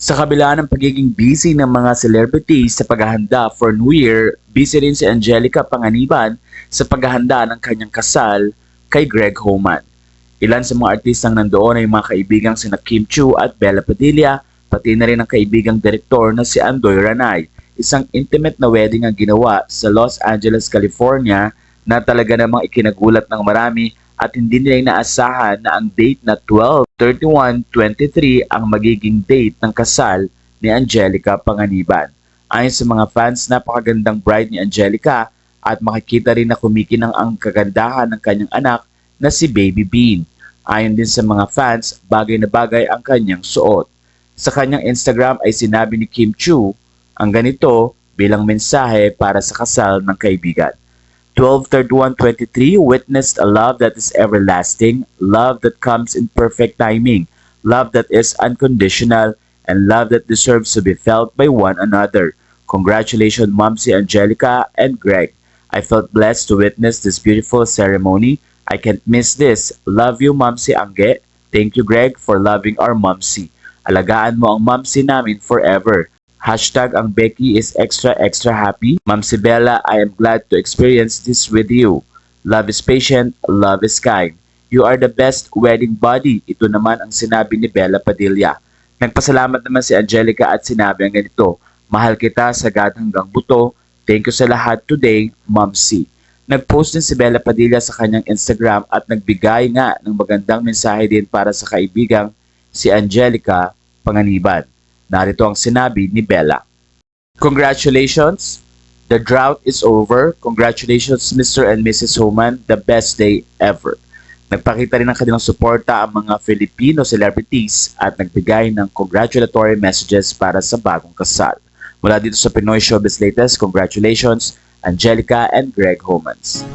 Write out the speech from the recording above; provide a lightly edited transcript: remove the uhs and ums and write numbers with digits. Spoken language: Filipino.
Sa kabila ng pagiging busy ng mga celebrities sa paghahanda for New Year, busy rin si Angelica Panganiban sa paghahanda ng kanyang kasal kay Greg Homan. Ilan sa mga artistang nandoon ay mga kaibigang sina Kim Chiu at Bella Padilla, pati na rin ang kaibigang direktor na si Andoy Ranay. Isang intimate na wedding ang ginawa sa Los Angeles, California na talaga namang ikinagulat ng marami at hindi nila inaasahan na ang date na 12/31/23 ang magiging date ng kasal ni Angelica Panganiban. Ayon sa mga fans, napakagandang bride ni Angelica at makikita rin na kumikinang ang kagandahan ng kanyang anak na si Baby Bean. Ayon din sa mga fans, bagay na bagay ang kanyang suot. Sa kanyang Instagram ay sinabi ni Kim Chiu ang ganito bilang mensahe para sa kasal ng kaibigan. 12/31/23 witnessed a love that is everlasting, love that comes in perfect timing, love that is unconditional, and love that deserves to be felt by one another. Congratulations, Momsy Angelica and Greg. I felt blessed to witness this beautiful ceremony. I can't miss this. Love you, Momsy Angge. Thank you, Greg, for loving our Momsy. Alagaan mo ang Momsy namin forever. Hashtag ang Becky is extra happy. Momsy Bella, I am glad to experience this with you. Love is patient, love is kind. You are the best wedding buddy. Ito naman ang sinabi ni Bella Padilla. Nagpasalamat naman si Angelica at sinabi ang ganito, mahal kita sagad hanggang buto. Thank you sa lahat today, Momsy. Nag-post din si Bella Padilla sa kanyang Instagram at nagbigay nga ng magandang mensahe din para sa kaibigang si Angelica Panganiban. Narito ang sinabi ni Bella. Congratulations! The drought is over. Congratulations, Mr. and Mrs. Homan. The best day ever. Nagpakita rin ng kanilang suporta ang mga Filipino celebrities at nagbigay ng congratulatory messages para sa bagong kasal. Mula dito sa Pinoy Showbiz Latest, congratulations, Angelica and Greg Homans.